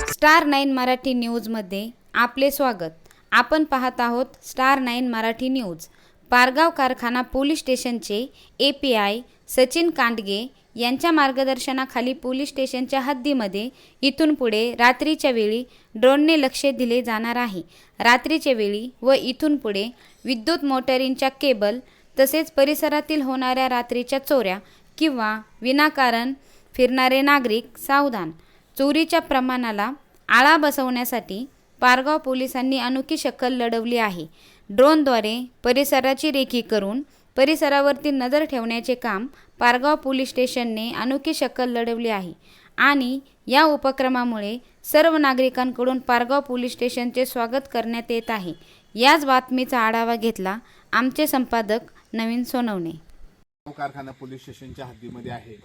Star 9 Marathi न्यूजमध्ये आपले स्वागत. आपण पाहत आहोत स्टार 9 मराठी न्यूज. पारगाव कारखाना पोलीस स्टेशनचे API सचिन कांडगे यांच्या मार्गदर्शनाखाली पोलीस स्टेशनच्या हद्दीमध्ये इथून पुढे रात्रीच्या वेळी ड्रोनने लक्ष दिले जाणार आहे. रात्रीच्या वेळी व इथून पुढे विद्युत मोटरींच्या केबल तसेच परिसरातील होणाऱ्या रात्रीच्या चोऱ्या किंवा विनाकारण फिरणारे नागरिक सावधान. चोरीच्या प्रमाणाला आळा बसवण्यासाठी पारगाव पोलिसांनी अनोखी शक्कल लढवली आहे. ड्रोनद्वारे परिसराची रेखी करून परिसरावरती नजर ठेवण्याचे काम पारगाव पोलीस स्टेशनने अनोखी शक्कल लढवली आहे आणि या उपक्रमामुळे सर्व नागरिकांकडून पारगाव पोलीस स्टेशनचे स्वागत करण्यात येत आहे. याच बातमीचा आढावा घेतला आमचे संपादक नवीन सोनवणे. कारखाना पोलीस स्टेशनच्या हद्दीमध्ये आहे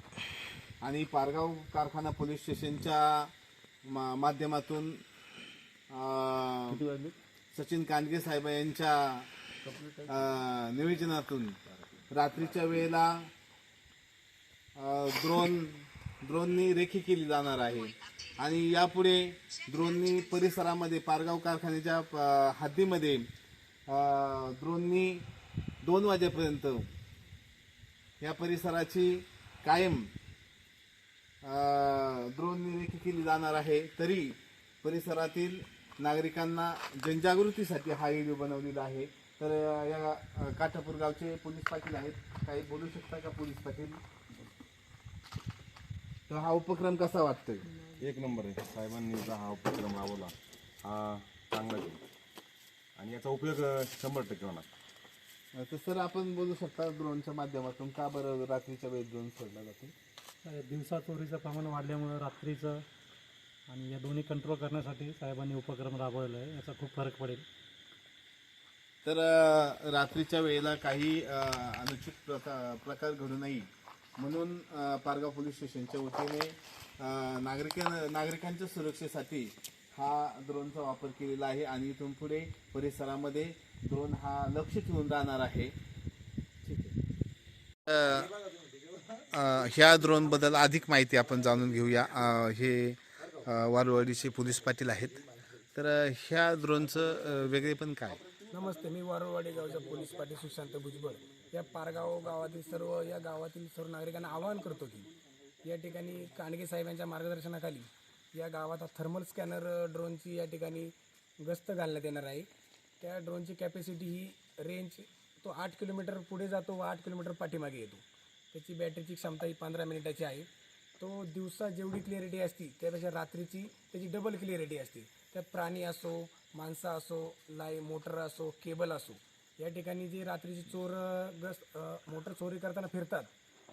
आणि पारगाव कारखाना पोलीस स्टेशनच्या माध्यमातून सचिन कांडगे साहेब यांच्या नियोजनातून रात्रीच्या वेळेला ड्रोननी रेखी केली जाणार आहे आणि यापुढे ड्रोननी परिसरामध्ये पारगाव कारखान्याच्या हद्दीमध्ये ड्रोननी 2 वाजेपर्यंत या परिसराची कायम ड्रोननी रेखी केली जाणार आहे. तरी परिसरातील नागरिकांना जनजागृतीसाठी हा व्हिडिओ बनवलेला आहे. तर या काठापूर गावचे पोलीस पाटील आहेत, काही बोलू शकता का पोलीस पाटील? तर हा उपक्रम कसा वाटतोय? एक नंबर आहे. साहेबांनी हा उपक्रम राबवला हा चांगला आहे आणि याचा उपयोग 100% होणार. तर सर आपण बोलू शकता ड्रोनच्या माध्यमातून का बरं रात्रीच्या वेळेत ड्रोन सोडला जातो? दिवसा चोरीचं प्रमाण वाढल्यामुळं रात्रीचं आणि या दोन्ही कंट्रोल करण्यासाठी साहेबांनी उपक्रम राबवला आहे. याचा खूप फरक पडेल. तर रात्रीच्या वेळेला काही अनुचित प्रकार घडू नये म्हणून पारगाव पोलीस स्टेशनच्या वतीने नागरिकांच्या सुरक्षेसाठी हा ड्रोनचा वापर केलेला आहे आणि इथून पुढे परिसरामध्ये ड्रोन हा लक्ष ठेवून राहणार आहे. ह्या ड्रोनबद्दल अधिक माहिती आपण जाणून घेऊया. हे वारुवाडीचे पोलीस पाटील आहेत. तर ह्या ड्रोनचं वेगळेपण काय? नमस्ते, मी वारुवाडी गावचा पोलीस पाटील सुशांत भुजबळ. या पारगाव गावातील सर्व नागरिकांना आवाहन करतो की या ठिकाणी कांडगे साहेबांच्या मार्गदर्शनाखाली या गावात थर्मल स्कॅनर ड्रोनची या ठिकाणी गस्त घालण्यात येणार आहे. त्या ड्रोनची कॅपॅसिटी ही रेंज तो 8 किलोमीटर पुढे जातो व 8 किलोमीटर पाठीमागे येतो. त्याची बॅटरीची क्षमता ही 15 मिनिटाची आहे. तो दिवसा जेवढी क्लिअरिटी असते त्यापेक्षा रात्रीची त्याची डबल क्लिअरिटी असते. त्यात प्राणी असो, माणसं असो, मोटर असो, केबल असो, या ठिकाणी जे रात्रीची मोटर चोरी करताना फिरतात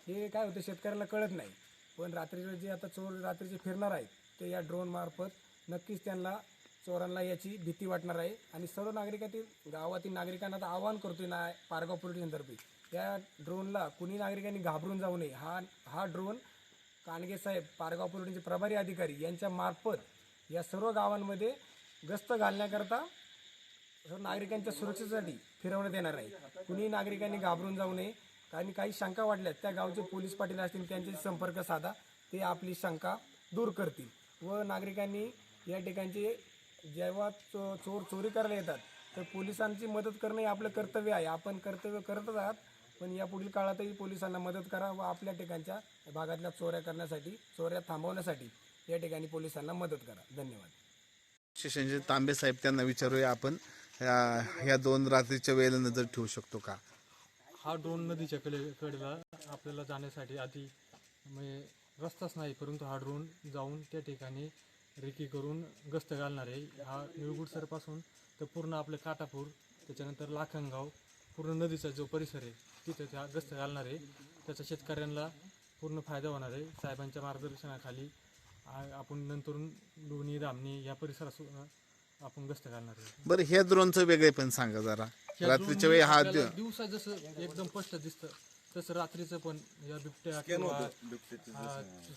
हे काय होतं शेतकऱ्याला कळत नाही. पण रात्रीचे जे आता रात्रीचे फिरणार आहेत ते या ड्रोनमार्फत नक्कीच त्यांना चोरांना याची भीती वाटणार आहे. आणि सर्व गावातील नागरिकांना आता आवाहन करतोय ना पारगाव पोलीस स्टेशनतर्फे या ड्रोनला कुणी नागरिकांनी घाबरून जाऊ नये. हा ड्रोन कांडगे साहेब पारगाव पोलीस स्टेशनचे प्रभारी अधिकारी यांच्या मार्फत या सर्व गावांमध्ये गस्त घालण्याकरता नागरिकांच्या सुरक्षेसाठी फिरवण्यात येणार आहे. कुणी नागरिकांनी घाबरून जाऊ नये. आणि काही शंका वाटल्यास त्या गावचे पोलीस पाटील असतील त्यांच्याशी संपर्क साधा, ते आपली शंका दूर करतील. व नागरिकांनी या ठिकाणचे जेव्हा चोरी करायला येतात तर पोलिसांची मदत करणं हे आपलं कर्तव्य आहे. आपण कर्तव्य करतच आहात, पण या पुढील काळातही पोलिसांना मदत करा व आपल्या ठिकाणच्या भागातल्या चोऱ्या थांबवण्यासाठी या ठिकाणी पोलिसांना मदत करा. धन्यवाद. स्टेशनचे तांबे साहेब त्यांना विचारूया आपण, ह्या 2 रात्रीच्या वेळेला नजर ठेवू शकतो का? हा ड्रोन नदीच्या कडेला आपल्याला जाण्यासाठी आधी म्हणजे रस्ताच नाही, परंतु हा ड्रोन जाऊन त्या ठिकाणी रेकी करून गस्त घालणार आहे. हा निळगुडसरपासून तर पूर्ण आपलं काटापूर, त्याच्यानंतर लाखनगाव, पूर्ण नदीचा जो परिसर आहे तिथे त्या गस्त घालणार आहे. त्याचा शेतकऱ्यांना पूर्ण फायदा होणार आहे. साहेबांच्या मार्गदर्शनाखाली आपण नंतर लोणी, धामणी या परिसरात आपण गस्त घालणार आहे. बरं, ह्या ड्रोनचं वेगळेपण सांगा जरा. रात्रीच्या वेळी हा दिवसा जसं एकदम स्पष्ट दिसतं तसं रात्रीचं पण या बिबट्या किंवा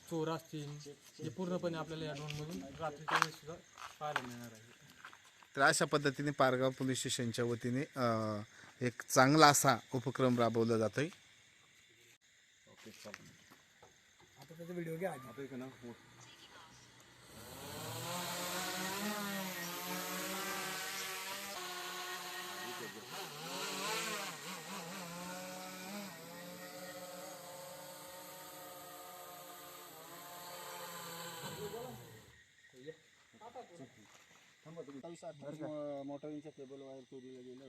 चोर असतील हे पूर्णपणे आपल्याला या ड्रोनमधून रात्रीच्या वेळेस सुद्धा पाहायला मिळणार आहे. तर अशा पद्धतीने पारगाव पोलीस स्टेशनच्या वतीने एक चांगला असा उपक्रम राबवला जातोय. आता त्याचा व्हिडिओ घ्या. मोटरींच्या केबल वायर चोरीला गेलं